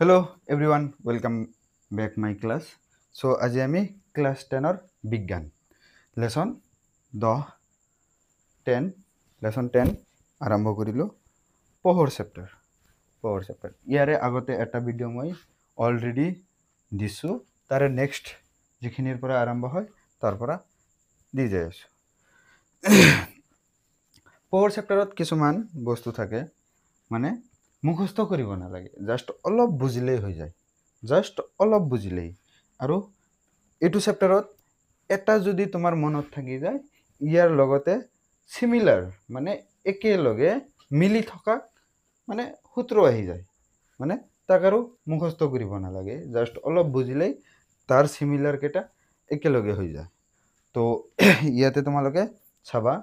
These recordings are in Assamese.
Hello everyone, welcome back my class. So আজি আমি ক্লাস 10 বিজ্ঞান লেসন 10 লেসন 10 আৰম্ভ কৰিলো পোহৰ চেপ্টাৰ ইয়াৰে আগতে এটা ভিডিও মই অলৰেডি দিছো তাৰে নেক্সট যিখিনিৰ পৰা আৰম্ভ হয় তাৰ পৰা দি যাই আছো পোহৰ চেপ্টাৰত কিছুমান বস্তু থাকে মানে মুখস্থ কৰিব নালাগে জাস্ট অলপ বুজিলেই হৈ যায় আৰু এইটো চেপ্টাৰত এটা যদি তোমাৰ মনত থাকি যায় ইয়াৰ লগতে সিমিলাৰ মানে একেলগে মিলি থকা মানে সূত্ৰ আহি যায় মানে তাক আৰু মুখস্থ কৰিব নালাগে জাস্ট অলপ বুজিলেই তাৰ সিমিলাৰ কেটা একেলগে হৈ যায় তো ইয়াতে তোমালোকে চাবা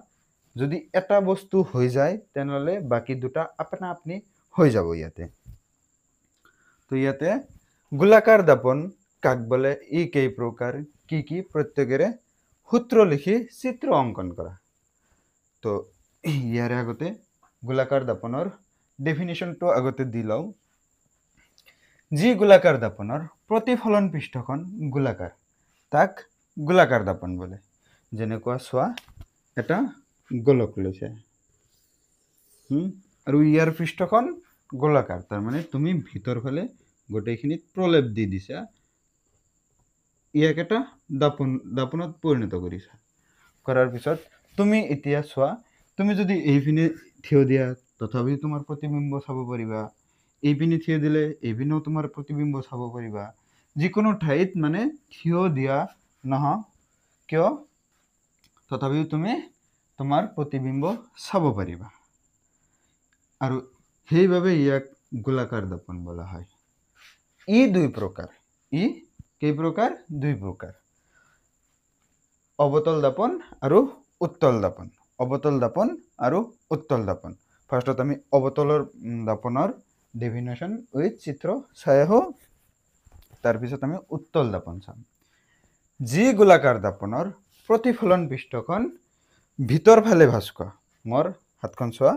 যদি এটা বস্তু হৈ যায় তেনেহলে বাকি দুটা আপনা আপনি হৈ যাব ইয়াতে তো ইয়াতে গোলাকার দাপন কাক বলে ই কেই প্রকার কি প্রত্যেকেরে সূত্র লিখি চিত্র অঙ্কন করা তো ইয়ারে আগতে গোলাকার দাপনৰ ডেফিনিশনটো আগতে দি লও যি গোলাকাৰ দাপনৰ প্ৰতিফলন পৃষ্ঠখন গোলাকাৰ তাক গোলাকাৰ দাপন বলে যেনেকুৱা সোয়া এটা গোলক লৈছে আৰু ইয়াৰ পৃষ্ঠখন গোলাকাৰ তাৰ মানে তুমি ভিতৰ ফালে গোটেইখিনিত প্ৰলেপ দি দিছা ইয়াক এটা দাপনত পৰিণত কৰিছা কৰাৰ পিছত তুমি এতিয়া সোয়া তুমি যদি এইপিনে থিয় দিয়া তথাপি তোমাৰ প্ৰতিবিম্ব চাব পাৰিবা এইপিনে থিয় দিলে এইপিনেও তোমাৰ প্ৰতিবিম্ব চাব পাৰিবা যিকোনো ঠাইত মানে থিয় দিয়া নহয় কিয় তথাপিও তুমি তোমাৰ প্ৰতিবিম্ব চাব পাৰিবা আৰু সেইভাবে ইয়াক গোলাকাৰ দাপন বলা হয় ই দুই প্ৰকাৰ ই কেই প্ৰকাৰ দুই প্ৰকাৰ অবতল দাপন আৰু উত্তল দাপন ফাৰ্স্টত আমি অবতলৰ দাপনৰ ডেফিনেশন উইথ চিত্ৰ চাই আহো তাৰপিছত আমি উত্তল দাপন চাম যি গোলাকাৰ দাপনৰ প্ৰতিফলন পৃষ্ঠখন ভিতৰ ফালে ভাঁজ কৰা মোৰ হাতখন চোৱা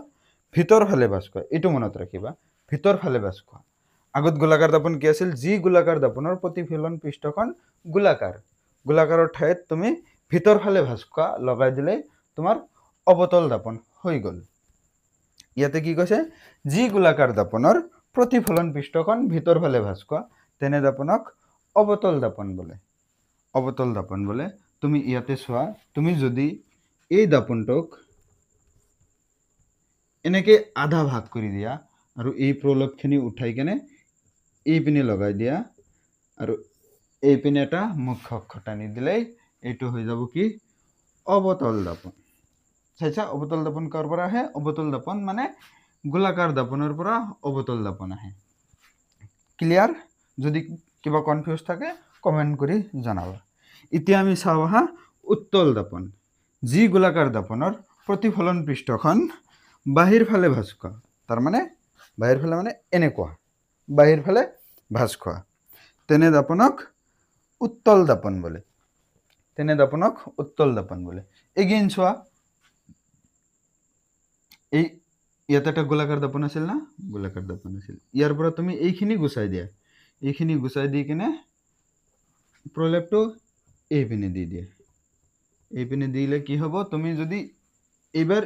ভিতৰ ফালে ভাঁজ কৰা এইটো মনত ৰাখিবা ভিতৰ ফালে ভাঁজ কৰা আগত গোলাকাৰ দাপন কি আছিল যি গোলাকাৰ দাপনৰ প্ৰতিফলন পৃষ্ঠখন গোলাকাৰৰ ঠাইত তুমি ভিতৰ ফালে ভাঁজ কৰা লগাই দিলে তোমাৰ অবতল দাপন হৈ গল ইয়াতে কি কৈছে যি গোলাকাৰ দাপনৰ প্ৰতিফলন পৃষ্ঠখন ভিতৰ ফালে ভাঁজ কৰা তেনে দাপনক অবতল দাপন বলে তুমি ইয়াতে চোৱা তুমি যদি এই দাপনটোক এনেকে আধা ভাগ কৰি দিয়া আৰু এই প্ৰলেপখিনি উঠাই কেনে এইপিনে লগাই দিয়া আৰু এইপিনে এটা মুখ্য অক্ষ টানি দিলেই এইটো হৈ যাব কি অবতল দাপন চাইছা অবতল দাপন কৰ পৰা আহে অবতল দাপন মানে গোলাকাৰ দাপনৰ পৰা অবতল দাপন আহে ক্লিয়াৰ যদি কিবা কনফিউজ থাকে কমেন্ট কৰি জনাবা এতিয়া আমি চাও হা উত্তল দাপন যি গোলাকাৰ দাপনৰ প্ৰতিফলন পৃষ্ঠখন বাহিৰ ফালে ভাঁজ কৰা তাৰ মানে বাহিৰ ফালে মানে এনেকুৱা বাহিৰ ফালে ভাঁজ কৰা তেনে দাপনক উত্তল দাপন বলে এগেইন চোৱা এই ইয়াতে একটা গোলাকাৰ দাপন আছিল না ইয়াৰ পৰা তুমি এইখিনি গুচাই দিয়া এইখিনি গুচাই দি কিনে প্ৰলেপটো এইপিনে দি দিয়া এইপিনে দিলে কি হ'ব তুমি যদি এবাৰ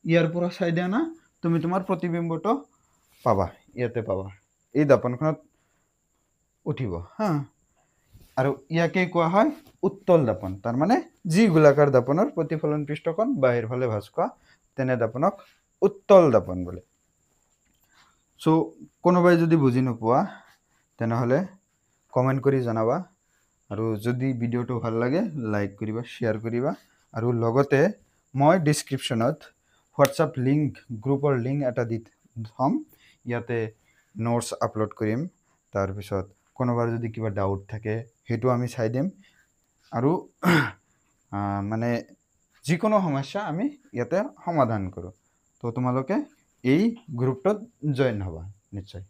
ইয়াৰ পৰা চাই দিয়া না তুমি তোমাৰ প্ৰতিবিম্বটো পাবা ইয়াতে পাবা এই দাপনখনত উঠিব হা আৰু ইয়াকে কোৱা হয় উত্তল দাপন তাৰ মানে যি গোলাকাৰ দাপনৰ প্ৰতিফলন পৃষ্ঠখন বাহিৰ ফালে ভাঁজ কৰা তেনে দাপনক উত্তল দাপন বলে সো কোনোবাই যদি বুজি নোপোৱা তেনেহলে কমেন্ট কৰি জনাবা আৰু যদি ভিডিওটো ভাল লাগে লাইক কৰিবা শেয়াৰ কৰিবা আৰু লগতে মই ডেসক্ৰিপশনত হোৱাটসঅ্যাপ লিংক গ্ৰুপৰ লিংক এটা দি থম ইয়াতে নোটস আপলোড কৰিম তাৰপিছত কোনোবাৰ যদি কিবা ডাউট থাকে হেতু আমি চাই দিম আৰু মানে যিকোনো সমস্যা আমি ইয়াতে সমাধান কৰো তো তোমালোকে এই গ্ৰুপটোত জয়েন হবা নিশ্চয়